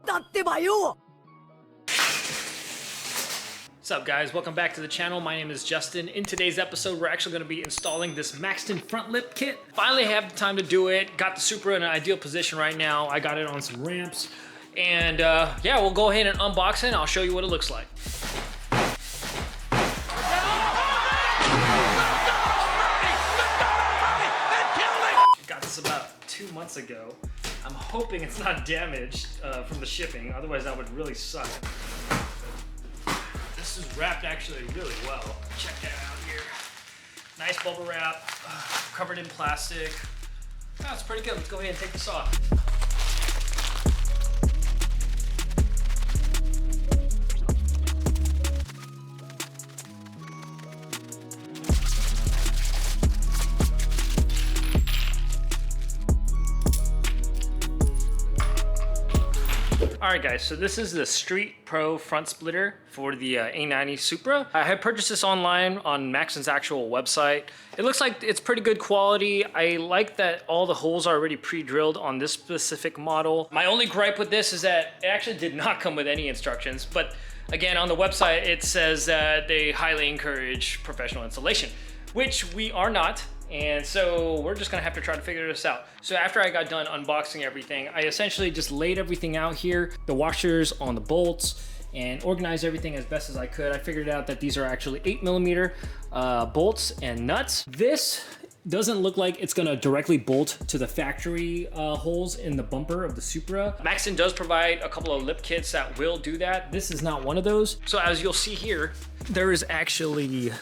What's up guys, welcome back to the channel. My name is Justin. In today's episode, we're actually going to be installing this Maxton front lip kit. Finally have the time to do it. Got the Supra in an ideal position right now. I got it on some ramps. And yeah, we'll go ahead and unbox it and I'll show you what it looks like. Got this about 2 months ago. I'm hoping it's not damaged from the shipping, otherwise that would really suck. This is wrapped actually really well. Check that out here. Nice bubble wrap, covered in plastic. Oh, it's pretty good. Let's go ahead and take this off. Alright guys, so this is the Street Pro front splitter for the A90 Supra. I had purchased this online on Maxton's actual website. It looks like it's pretty good quality. I like that all the holes are already pre-drilled on this specific model. My only gripe with this is that it actually did not come with any instructions, but again, on the website it says that they highly encourage professional installation, which we are not. And so we're just gonna have to try to figure this out. So after I got done unboxing everything, I essentially just laid everything out here, the washers on the bolts, and organized everything as best as I could. I figured out that these are actually 8mm bolts and nuts. This doesn't look like it's gonna directly bolt to the factory holes in the bumper of the Supra. Maxton does provide a couple of lip kits that will do that. This is not one of those. So as you'll see here, there is actually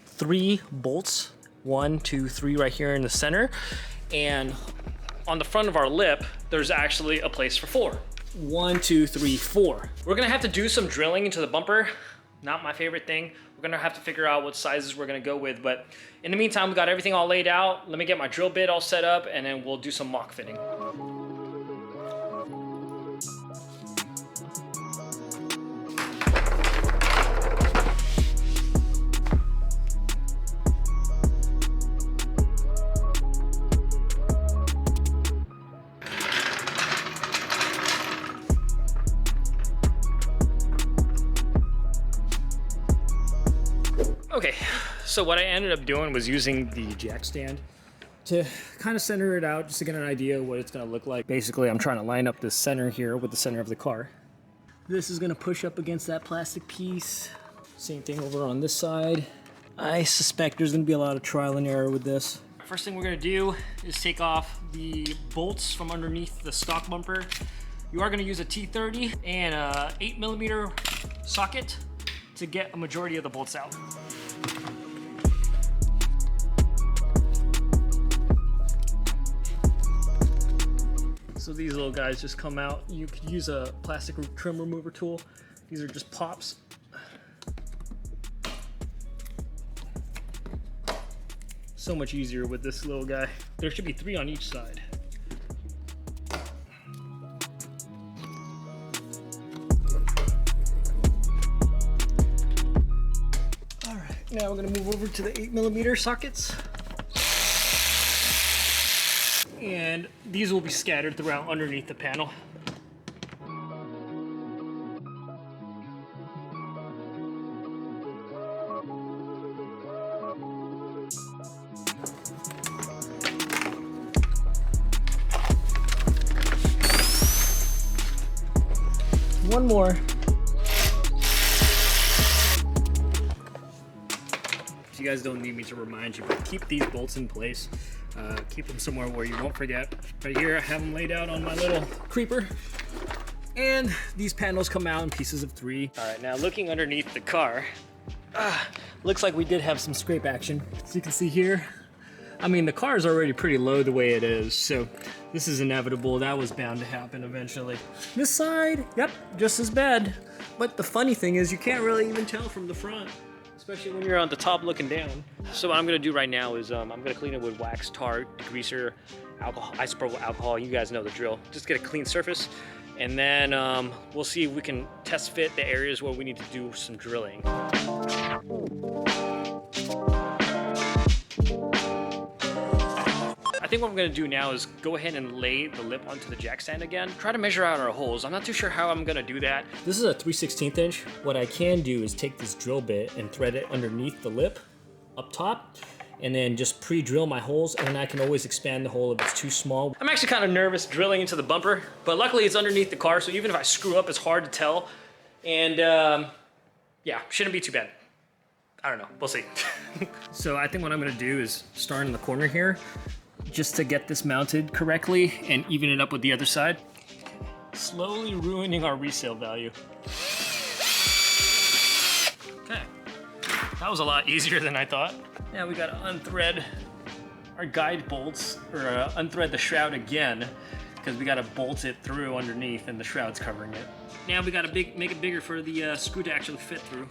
3 bolts. 1, 2, 3 right here in the center. And on the front of our lip, there's actually a place for 4. 1, 2, 3, 4. We're gonna have to do some drilling into the bumper. Not my favorite thing. We're gonna have to figure out what sizes we're gonna go with. But in the meantime, we got everything all laid out. Let me get my drill bit all set up and then we'll do some mock fitting. Okay, so what I ended up doing was using the jack stand to kind of center it out, just to get an idea of what it's gonna look like. Basically, I'm trying to line up the center here with the center of the car. This is gonna push up against that plastic piece. Same thing over on this side. I suspect there's gonna be a lot of trial and error with this. First thing we're gonna do is take off the bolts from underneath the stock bumper. You are gonna use a T30 and a 8mm socket to get a majority of the bolts out. So these little guys just come out. You could use a plastic trim remover tool. These are just pops. So much easier with this little guy. There should be 3 on each side. All right, now we're gonna move over to the 8mm sockets. And these will be scattered throughout underneath the panel. One more. You guys don't need me to remind you, but keep these bolts in place. Keep them somewhere where you won't forget. Right here, I have them laid out on my little creeper. And these panels come out in pieces of 3. All right, now looking underneath the car, looks like we did have some scrape action. As you can see here, I mean, the car is already pretty low the way it is, so this is inevitable. That was bound to happen eventually. This side, yep, just as bad. But the funny thing is you can't really even tell from the front, especially when you're on the top looking down. So what I'm gonna do right now is I'm gonna clean it with wax, tar, degreaser, alcohol, isopropyl alcohol. You guys know the drill. Just get a clean surface, and then we'll see if we can test fit the areas where we need to do some drilling. I think what I'm gonna do now is go ahead and lay the lip onto the jack stand again. Try to measure out our holes. I'm not too sure how I'm gonna do that. This is a 3/16 inch. What I can do is take this drill bit and thread it underneath the lip up top, and then just pre-drill my holes, and then I can always expand the hole if it's too small. I'm actually kind of nervous drilling into the bumper, but luckily it's underneath the car, so even if I screw up, it's hard to tell. And yeah, shouldn't be too bad. I don't know, we'll see. So I think what I'm gonna do is start in the corner here, just to get this mounted correctly and even it up with the other side. Slowly ruining our resale value. Okay, that was a lot easier than I thought. Now we gotta unthread our guide bolts, or unthread the shroud again, because we gotta bolt it through underneath and the shroud's covering it. Now we gotta make it bigger for the screw to actually fit through.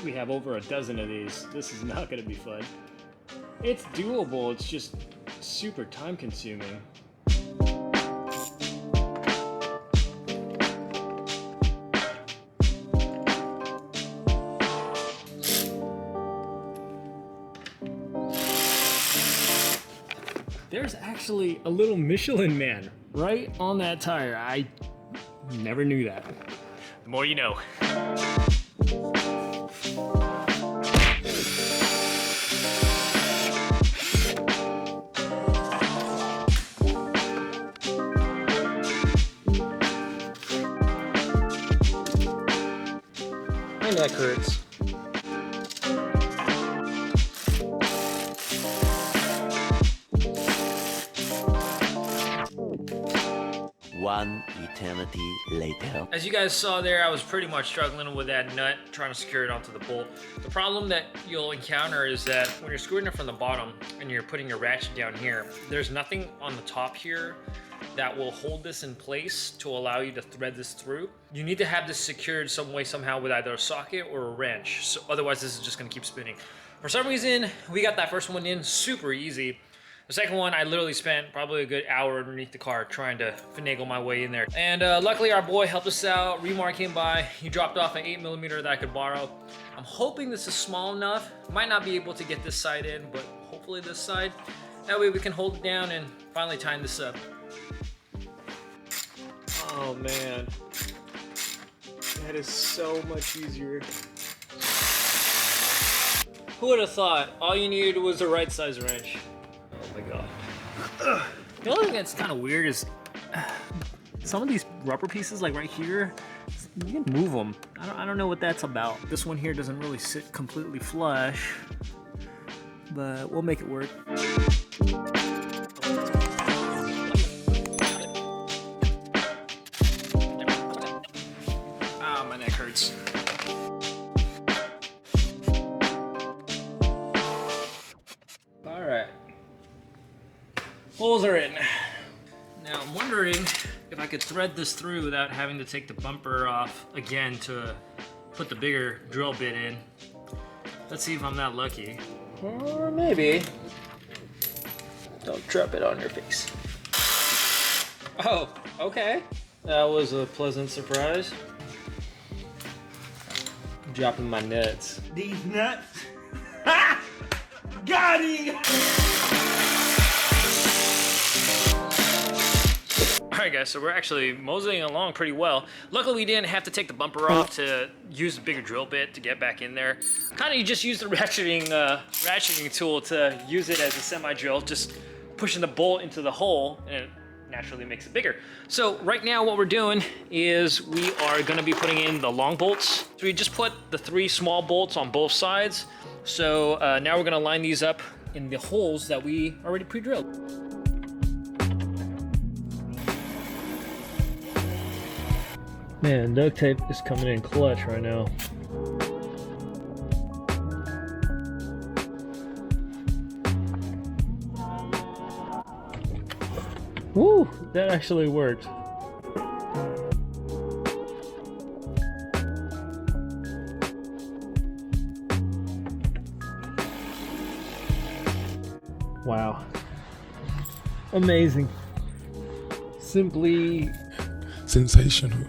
We have over a dozen of these. This is not gonna be fun. It's doable, it's just super time consuming. There's actually a little Michelin Man right on that tire. I never knew that. The more you know. My neck hurts. One eternity later. As you guys saw there, I was pretty much struggling with that nut, trying to secure it onto the bolt. The problem that you'll encounter is that when you're screwing it from the bottom and you're putting your ratchet down here, there's nothing on the top here that will hold this in place to allow you to thread this through. You need to have this secured some way, somehow, with either a socket or a wrench. So otherwise, this is just gonna keep spinning. For some reason, we got that first one in super easy. The second one, I literally spent probably a good hour underneath the car trying to finagle my way in there. And luckily our boy helped us out. Remar came by, he dropped off an 8mm that I could borrow. I'm hoping this is small enough. Might not be able to get this side in, but hopefully this side. That way we can hold it down and finally tighten this up. Oh man, that is so much easier. Who would have thought all you needed was the right size wrench? Oh my god. The only thing that's kind of weird is some of these rubber pieces, like right here, you can move them. I don't know what that's about. This one here doesn't really sit completely flush, but we'll make it work. Ah, my neck hurts. All right. Holes are in. Now I'm wondering if I could thread this through without having to take the bumper off again to put the bigger drill bit in. Let's see if I'm that lucky. Or maybe. Don't drop it on your face. Oh, okay. That was a pleasant surprise. I'm dropping my nuts. These nuts. Ha! Got him! Alright guys, so we're actually moseying along pretty well. Luckily we didn't have to take the bumper off to use the bigger drill bit to get back in there. Kind of just use the ratcheting tool to use it as a semi-drill, just pushing the bolt into the hole and it naturally makes it bigger. So right now what we're doing is we are going to be putting in the long bolts. So we just put the 3 small bolts on both sides. So now we're going to line these up in the holes that we already pre-drilled. Man, duct tape is coming in clutch right now. Woo! That actually worked. Wow. Amazing. Simply sensational.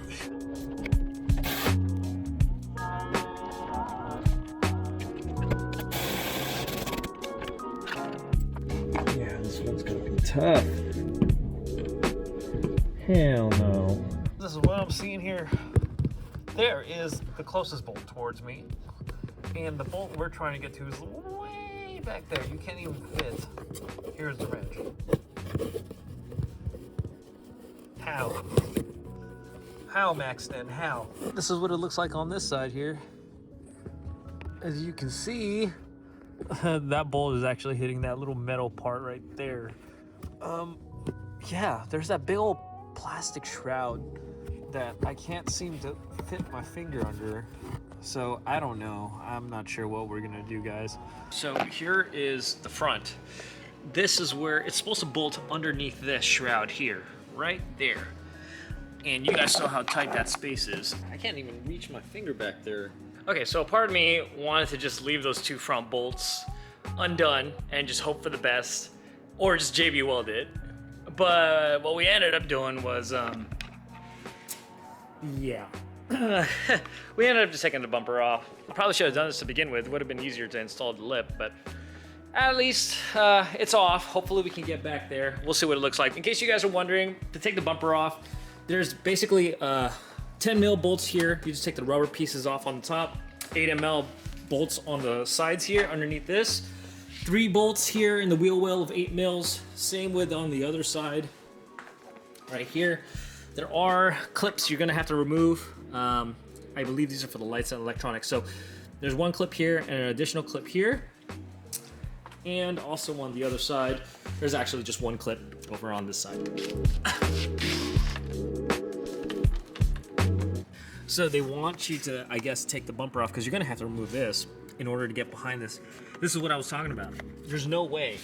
Yeah, this one's gonna be tough. Hell no. This is what I'm seeing here. There is the closest bolt towards me, and the bolt we're trying to get to is way back there. You can't even fit. Here's the wrench. How? How, Maxton? How? This is what it looks like on this side here. As you can see, that bolt is actually hitting that little metal part right there. Yeah, there's that big old plastic shroud that I can't seem to fit my finger under. So I don't know. I'm not sure what we're gonna do, guys. So here is the front. This is where it's supposed to bolt underneath this shroud here, right there. And you guys know how tight that space is. I can't even reach my finger back there. Okay, so part of me wanted to just leave those two front bolts undone and just hope for the best, or just JB weld it. But what we ended up doing was, yeah. We ended up just taking the bumper off. Probably should have done this to begin with. It would have been easier to install the lip, but at least it's off. Hopefully we can get back there. We'll see what it looks like. In case you guys are wondering, to take the bumper off, there's basically 10 mil bolts here. You just take the rubber pieces off on the top, 8 ml bolts on the sides here underneath this, 3 bolts here in the wheel well of 8 mils. Same with on the other side right here. There are clips you're gonna have to remove. I believe these are for the lights and electronics. So there's one clip here and an additional clip here. And also on the other side, there's actually just one clip over on this side. So they want you to, I guess, take the bumper off because you're gonna have to remove this in order to get behind this. This is what I was talking about. There's no way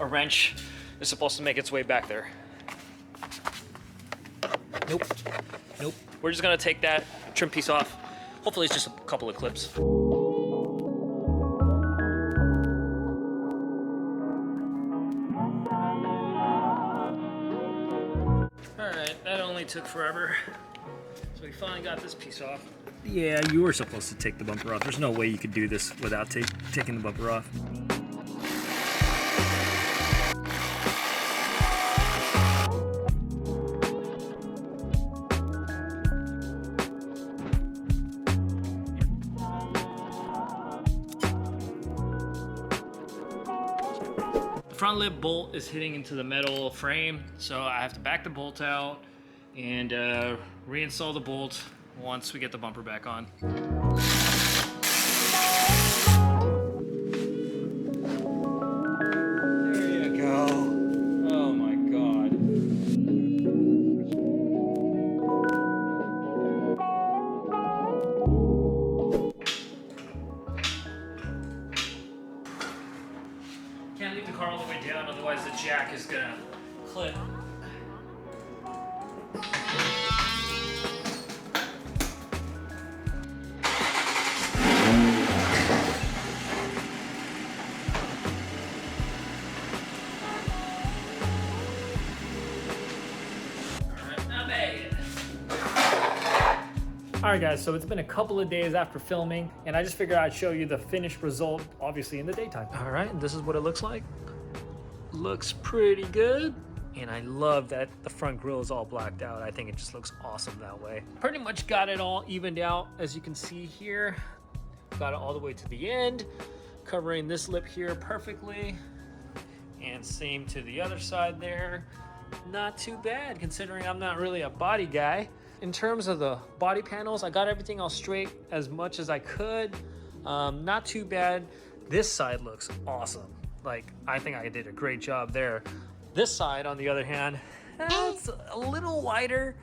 a wrench is supposed to make its way back there. Nope. We're just gonna take that trim piece off. Hopefully it's just a couple of clips. All right, that only took forever. So we finally got this piece off. Yeah, you were supposed to take the bumper off. There's no way you could do this without taking the bumper off. The front lip bolt is hitting into the metal frame, so I have to back the bolt out and reinstall the bolt once we get the bumper back on. There you go. Oh my God. Can't leave the car all the way down, otherwise the jack is gonna clip. Alright guys, so it's been a couple of days after filming, and I just figured I'd show you the finished result, obviously in the daytime. Alright, this is what it looks like. Looks pretty good. And I love that the front grille is all blacked out. I think it just looks awesome that way. Pretty much got it all evened out, as you can see here. Got it all the way to the end, covering this lip here perfectly. And same to the other side there. Not too bad, considering I'm not really a body guy. In terms of the body panels, I got everything all straight as much as I could. Not too bad. This side looks awesome. Like, I think I did a great job there. This side, on the other hand, it's a little wider.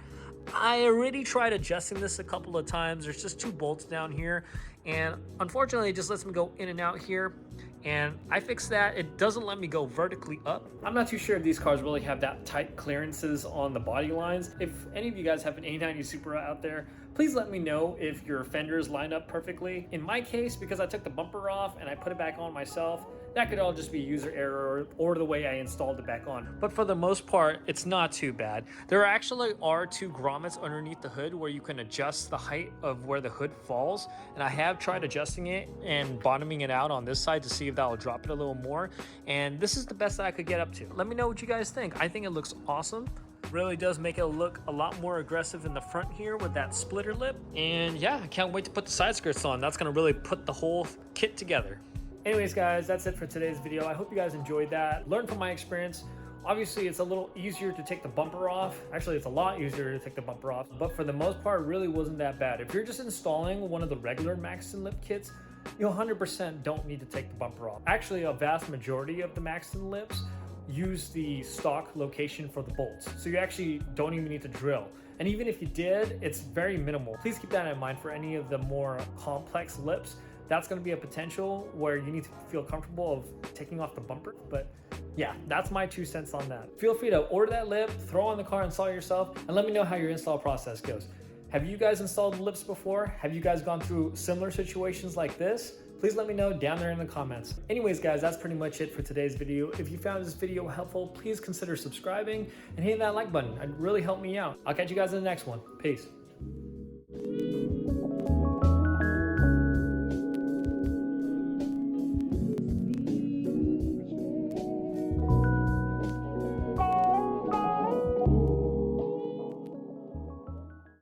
I already tried adjusting this a couple of times. There's just 2 bolts down here, and unfortunately it just lets me go in and out here. And I fixed that. It doesn't let me go vertically up. I'm not too sure if these cars really have that tight clearances on the body lines. If any of you guys have an A90 Supra out there, Please let me know if your fenders line up perfectly. In my case, because I took the bumper off and I put it back on myself, that could all just be user error or the way I installed it back on. But for the most part, it's not too bad. There actually are 2 grommets underneath the hood where you can adjust the height of where the hood falls. And I have tried adjusting it and bottoming it out on this side to see if that will drop it a little more. And this is the best that I could get up to. Let me know what you guys think. I think it looks awesome. Really does make it look a lot more aggressive in the front here with that splitter lip. And yeah, I can't wait to put the side skirts on. That's gonna really put the whole kit together. Anyways, guys, that's it for today's video. I hope you guys enjoyed that. Learn from my experience. Obviously, it's a little easier to take the bumper off. Actually, it's a lot easier to take the bumper off, but for the most part, it really wasn't that bad. If you're just installing one of the regular Maxton lip kits, you 100% don't need to take the bumper off. Actually, a vast majority of the Maxton lips use the stock location for the bolts. So you actually don't even need to drill. And even if you did, it's very minimal. Please keep that in mind for any of the more complex lips. That's going to be a potential where you need to feel comfortable of taking off the bumper. But yeah, that's my 2 cents on that. Feel free to order that lip, throw on the car, install it yourself, and let me know how your install process goes. Have you guys installed lips before? Have you guys gone through similar situations like this? Please let me know down there in the comments. Anyways, guys, that's pretty much it for today's video. If you found this video helpful, please consider subscribing and hitting that like button. It'd really help me out. I'll catch you guys in the next one. Peace.